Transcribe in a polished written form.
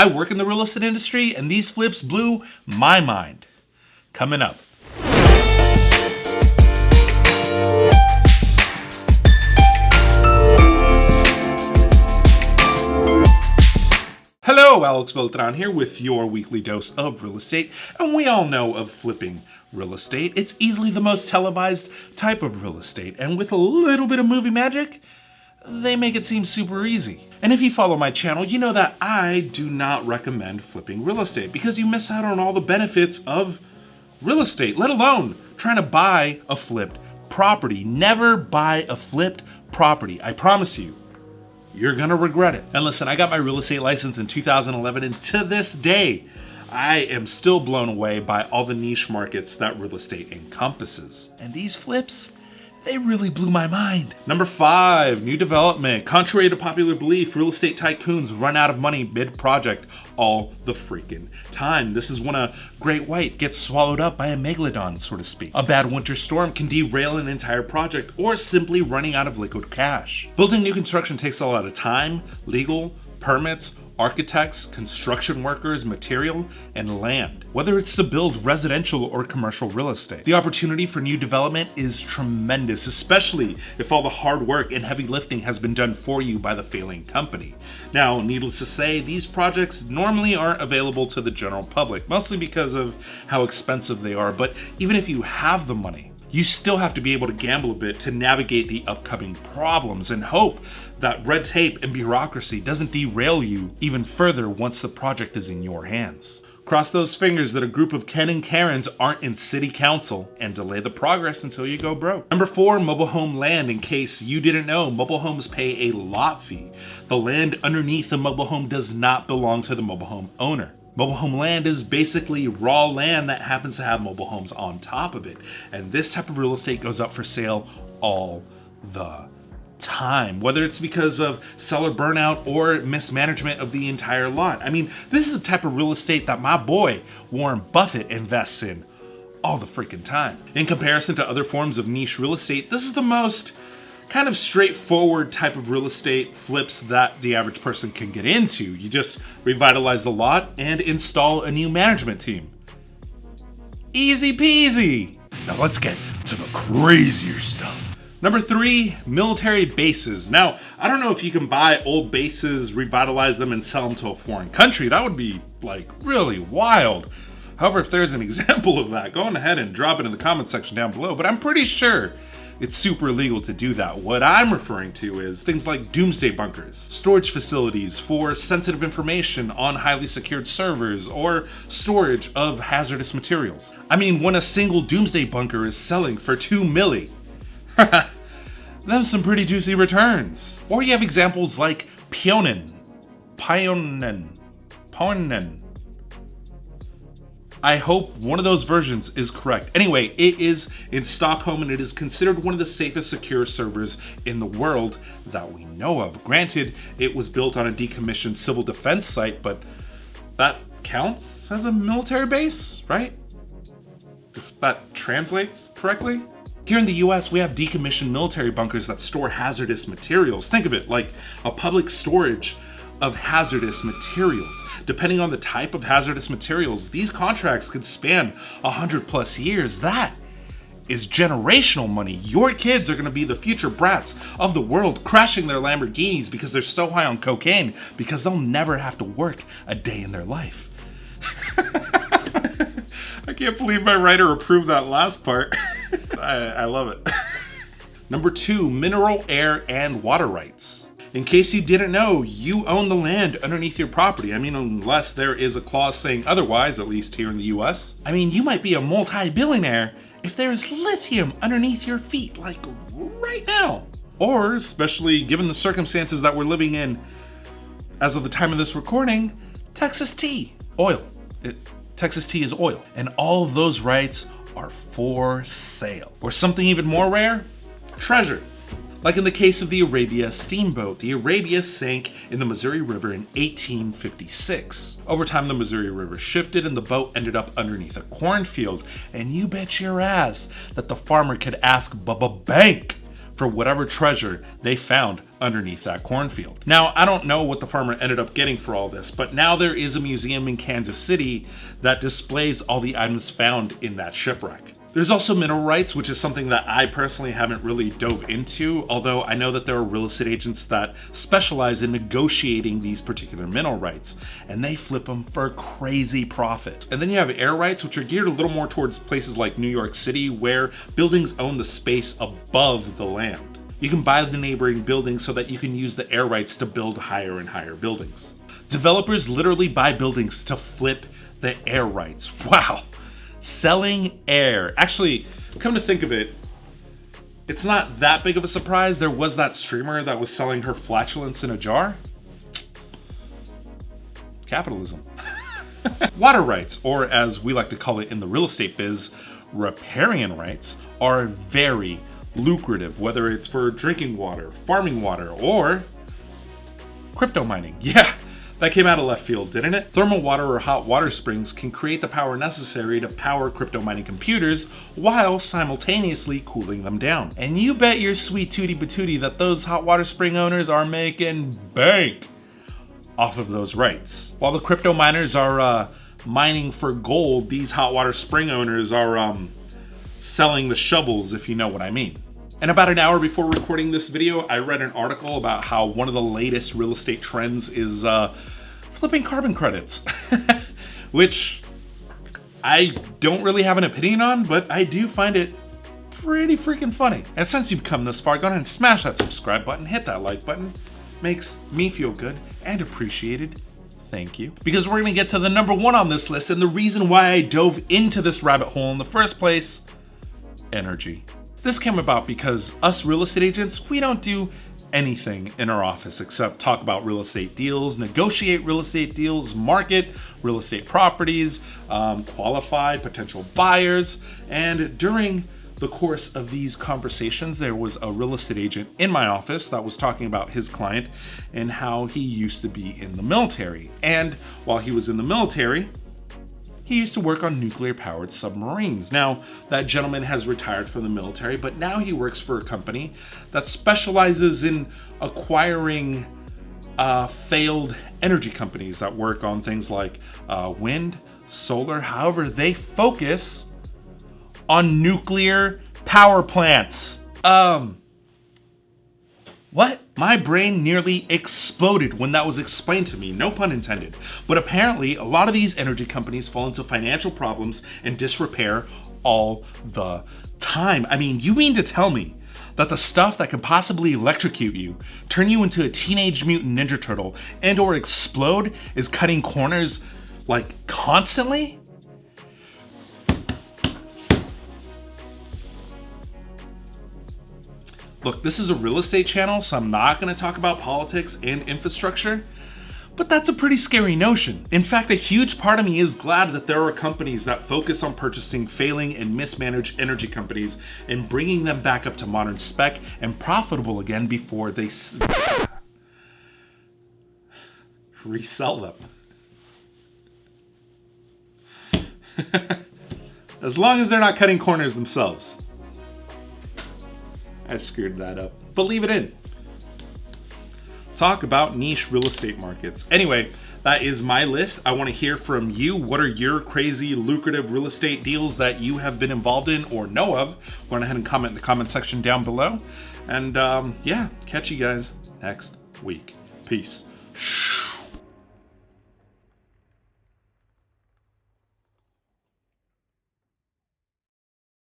I work in the real estate industry, and these flips blew my mind. Coming up. Hello, Alex Beltran here with your weekly dose of real estate, and we all know of flipping real estate. It's easily the most televised type of real estate, and with a little bit of movie magic, they make it seem super easy. And if you follow my channel, you know that I do not recommend flipping real estate because you miss out on all the benefits of real estate, let alone trying to buy a flipped property. Never buy a flipped property. I promise you. You're gonna regret it. And listen, I got my real estate license in 2011, and to this day, I am still blown away by all the niche markets that real estate encompasses. And these flips, they really blew my mind. Number 5, new development. Contrary to popular belief, real estate tycoons run out of money mid-project all the freaking time. This is when a great white gets swallowed up by a megalodon, so to speak. A bad winter storm can derail an entire project, or simply running out of liquid cash. Building new construction takes a lot of time, legal, permits, architects, construction workers, material, and land. Whether it's to build residential or commercial real estate, the opportunity for new development is tremendous, especially if all the hard work and heavy lifting has been done for you by the failing company. Now, needless to say, these projects normally aren't available to the general public, mostly because of how expensive they are, but even if you have the money, you still have to be able to gamble a bit to navigate the upcoming problems and hope that red tape and bureaucracy doesn't derail you even further once the project is in your hands. Cross those fingers that a group of Ken and Karens aren't in city council and delay the progress until you go broke. Number 4, mobile home land. In case you didn't know, mobile homes pay a lot fee. The land underneath the mobile home does not belong to the mobile home owner. Mobile home land is basically raw land that happens to have mobile homes on top of it. And this type of real estate goes up for sale all the time, whether it's because of seller burnout or mismanagement of the entire lot. I mean, this is the type of real estate that my boy Warren Buffett invests in all the freaking time. In comparison to other forms of niche real estate, this is the most kind of straightforward type of real estate flips that the average person can get into. You just revitalize the lot and install a new management team. Easy peasy. Now let's get to the crazier stuff. Number 3, military bases. Now, I don't know if you can buy old bases, revitalize them, and sell them to a foreign country. That would be like really wild. However, if there's an example of that, go on ahead and drop it in the comment section down below, but I'm pretty sure it's super illegal to do that. What I'm referring to is things like doomsday bunkers, storage facilities for sensitive information on highly secured servers, or storage of hazardous materials. I mean, when a single doomsday bunker is selling for $2 million, them some pretty juicy returns. Or you have examples like Pionen. I hope one of those versions is correct. Anyway, it is in Stockholm, and it is considered one of the safest secure servers in the world that we know of. Granted, it was built on a decommissioned civil defense site, but that counts as a military base, right? If that translates correctly. Here in the US, we have decommissioned military bunkers that store hazardous materials. Think of it like a public storage of hazardous materials. Depending on the type of hazardous materials, these contracts could span 100+ years. That is generational money. Your kids are gonna be the future brats of the world, crashing their Lamborghinis because they're so high on cocaine because they'll never have to work a day in their life. I can't believe my writer approved that last part. I love it. Number 2, mineral, air, and water rights. In case you didn't know, you own the land underneath your property. I mean, unless there is a clause saying otherwise, at least here in the US. I mean, you might be a multi-billionaire if there is lithium underneath your feet, like right now. Or, especially given the circumstances that we're living in as of the time of this recording, Texas tea, oil. Texas tea is oil. And all of those rights are for sale. Or something even more rare, treasure. Like in the case of the Arabia steamboat, the Arabia sank in the Missouri River in 1856. Over time, the Missouri River shifted and the boat ended up underneath a cornfield. And you bet your ass that the farmer could ask Bubba Bank for whatever treasure they found underneath that cornfield. Now, I don't know what the farmer ended up getting for all this, but now there is a museum in Kansas City that displays all the items found in that shipwreck. There's also mineral rights, which is something that I personally haven't really dove into, although I know that there are real estate agents that specialize in negotiating these particular mineral rights, and they flip them for crazy profit. And then you have air rights, which are geared a little more towards places like New York City, where buildings own the space above the land. You can buy the neighboring buildings so that you can use the air rights to build higher and higher buildings. Developers literally buy buildings to flip the air rights. Wow. Selling air. Actually, come to think of it, it's not that big of a surprise. There was that streamer that was selling her flatulence in a jar. Capitalism. Water rights, or as we like to call it in the real estate biz, riparian rights, are very lucrative, whether it's for drinking water, farming water, or crypto mining. Yeah. That came out of left field, didn't it? Thermal water or hot water springs can create the power necessary to power crypto mining computers while simultaneously cooling them down. And you bet your sweet tootie patootie that those hot water spring owners are making bank off of those rights. While the crypto miners are mining for gold, these hot water spring owners are selling the shovels, if you know what I mean. And about an hour before recording this video, I read an article about how one of the latest real estate trends is flipping carbon credits, which I don't really have an opinion on, but I do find it pretty freaking funny. And since you've come this far, go ahead and smash that subscribe button, hit that like button. Makes me feel good and appreciated. Thank you. Because we're gonna get to the number one on this list, and the reason why I dove into this rabbit hole in the first place, energy. This came about because us real estate agents, we don't do anything in our office except talk about real estate deals, negotiate real estate deals, market real estate properties, qualify potential buyers. And during the course of these conversations, there was a real estate agent in my office that was talking about his client and how he used to be in the military. And while he was in the military, he used to work on nuclear-powered submarines. Now, that gentleman has retired from the military, but now he works for a company that specializes in acquiring failed energy companies that work on things like wind, solar. However, they focus on nuclear power plants. What? My brain nearly exploded when that was explained to me, no pun intended. But apparently, a lot of these energy companies fall into financial problems and disrepair all the time. I mean, you mean to tell me that the stuff that can possibly electrocute you, turn you into a Teenage Mutant Ninja Turtle, and or explode is cutting corners, like, constantly? Look, this is a real estate channel, so I'm not going to talk about politics and infrastructure, but that's a pretty scary notion. In fact, a huge part of me is glad that there are companies that focus on purchasing failing and mismanaged energy companies and bringing them back up to modern spec and profitable again before they resell them. As long as they're not cutting corners themselves. I screwed that up, but leave it in. Talk about niche real estate markets. Anyway, that is my list. I want to hear from you. What are your crazy, lucrative real estate deals that you have been involved in or know of? Go ahead and comment in the comment section down below. And yeah, catch you guys next week. Peace.